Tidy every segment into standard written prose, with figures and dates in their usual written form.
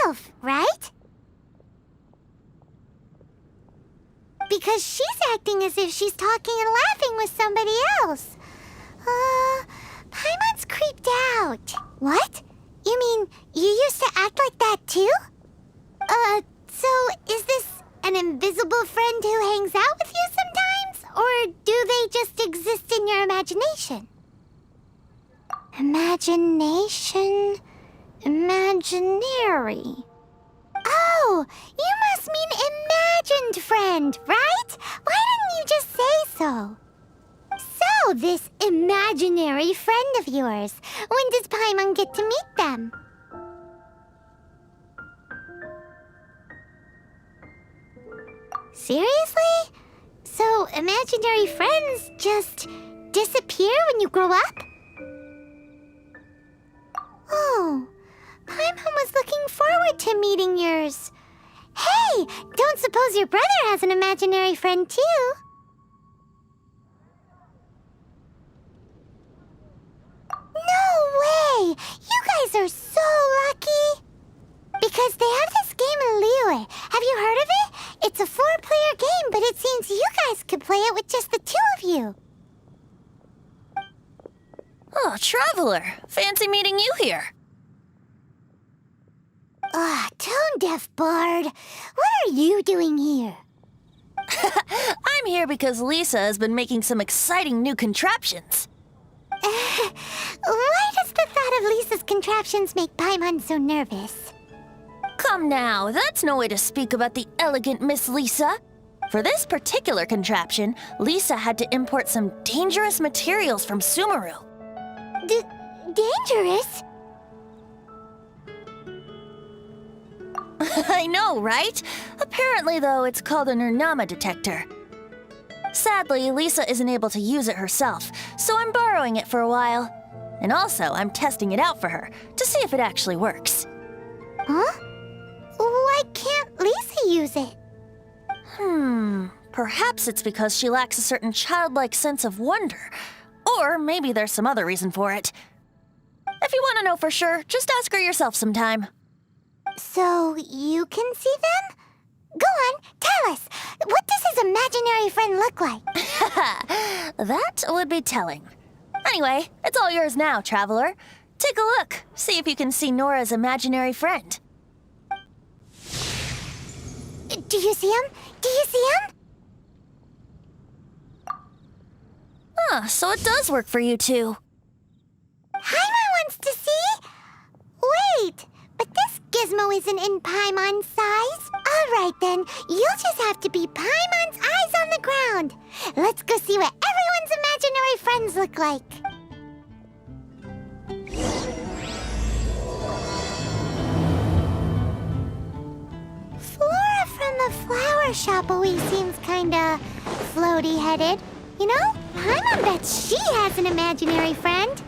herself, right? Because she's acting as if she's talking and laughing with somebody else. Paimon's creeped out. What? You mean you used to act like that too? So is this an invisible friend who hangs out with you sometimes? Or do they just exist in your imagination? Imagination... imaginary... Oh, you must mean imagined friend, right? Why didn't you just say so? So, this imaginary friend of yours, when does Paimon get to meet them? Seriously? So, imaginary friends just disappear when you grow up? Oh... Paimon was looking forward to meeting yours. Hey, don't suppose your brother has an imaginary friend too? No way! You guys are so lucky! Because they have this game in Liyue. Have you heard of it? It's a 4-player game, but it seems you guys could play it with just the 2 of you. Oh, Traveler! Fancy meeting you here. Tone-deaf bard. What are you doing here? I'm here because Lisa has been making some exciting new contraptions. Why does the thought of Lisa's contraptions make Paimon so nervous? Come now, that's no way to speak about the elegant Miss Lisa. For this particular contraption, Lisa had to import some dangerous materials from Sumeru. Dangerous? I know, right? Apparently, though, it's called an Urnama detector. Sadly, Lisa isn't able to use it herself, so I'm borrowing it for a while. And also, I'm testing it out for her, to see if it actually works. Huh? Why can't Lisa use it? Perhaps it's because she lacks a certain childlike sense of wonder. Or maybe there's some other reason for it. If you want to know for sure, just ask her yourself sometime. So, you can see them? Go on, tell us. What does his imaginary friend look like? That would be telling. Anyway, it's all yours now, Traveler. Take a look. See if you can see Nora's imaginary friend. Do you see him? Do you see him? So it does work for you two. Paimon wants to see? Wait, but this gizmo isn't in Paimon's size. All right then, you'll just have to be Paimon's eyes on the ground. Let's go see what everyone's imaginary friends look like. Flora from the flower shop always seems kinda floaty-headed. You know, Paimon bets she has an imaginary friend.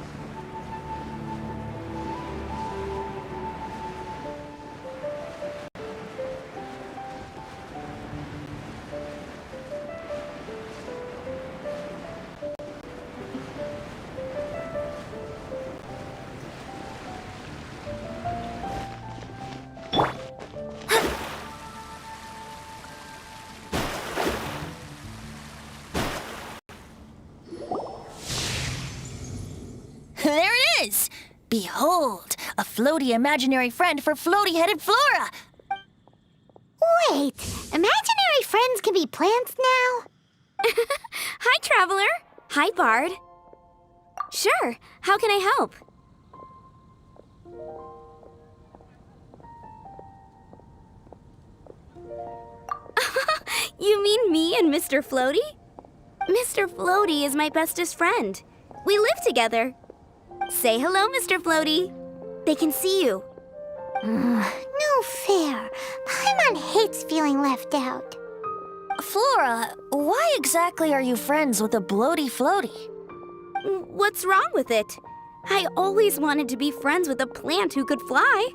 There it is! Behold, a floaty imaginary friend for floaty-headed Flora! Wait, imaginary friends can be plants now? Hi, Traveler. Hi, Bard. Sure, how can I help? You mean me and Mr. Floaty? Mr. Floaty is my bestest friend. We live together. Say hello, Mr. Floaty. They can see you. No fair. Paimon hates feeling left out. Flora, why exactly are you friends with a bloaty floaty? What's wrong with it? I always wanted to be friends with a plant who could fly.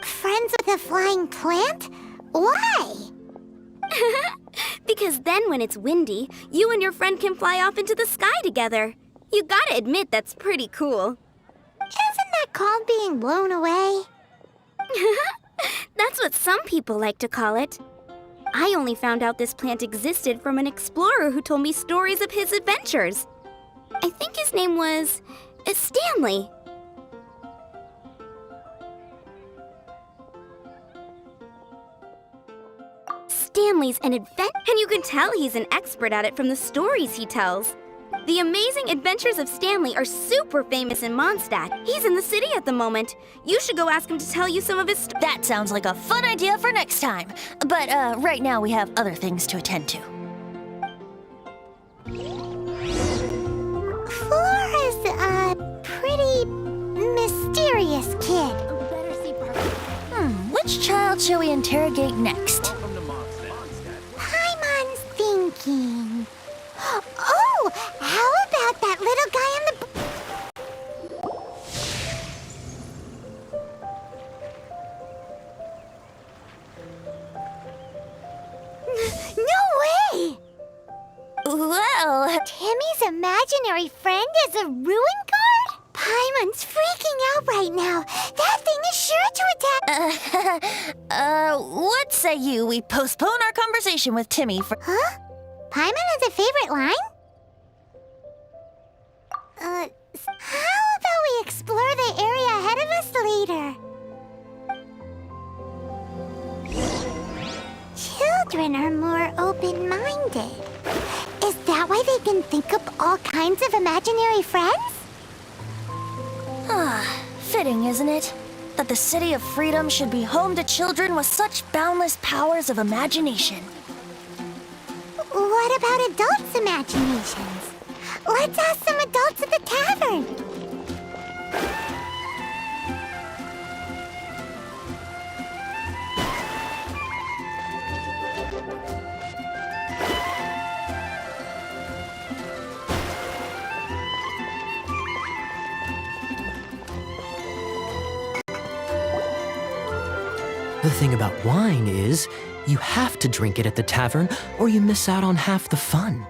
Friends with a flying plant? Why? Because then when it's windy, you and your friend can fly off into the sky together. You gotta admit that's pretty cool. Isn't that called being blown away? That's what some people like to call it. I only found out this plant existed from an explorer who told me stories of his adventures. I think his name was Stanley. Stanley's an and you can tell he's an expert at it from the stories he tells. The amazing adventures of Stanley are super famous in Mondstadt. He's in the city at the moment. You should go ask him to tell you some of his That sounds like a fun idea for next time. But right now we have other things to attend to. Flora's a pretty mysterious kid. Which child shall we interrogate next? Paimon's thinking. Oh, how about that little guy on the... No way! Well, Timmy's imaginary friend is a ruin guard? Paimon's freaking out right now. That thing is sure to attack... what say you we postpone our conversation with Timmy for... Huh? Paimon has a favorite line? How about we explore the area ahead of us later? Children are more open-minded. Is that why they can think up all kinds of imaginary friends? Fitting, isn't it? That the City of Freedom should be home to children with such boundless powers of imagination. What about adults' imaginations? Let's ask some adults at the tavern. The thing about wine is, you have to drink it at the tavern or you miss out on half the fun.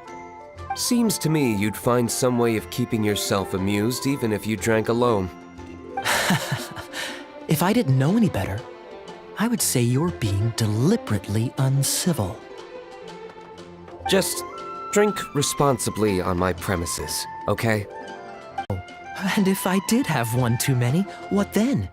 Seems to me you'd find some way of keeping yourself amused even if you drank alone. If I didn't know any better, I would say you're being deliberately uncivil. Just drink responsibly on my premises, okay? And if I did have one too many, what then?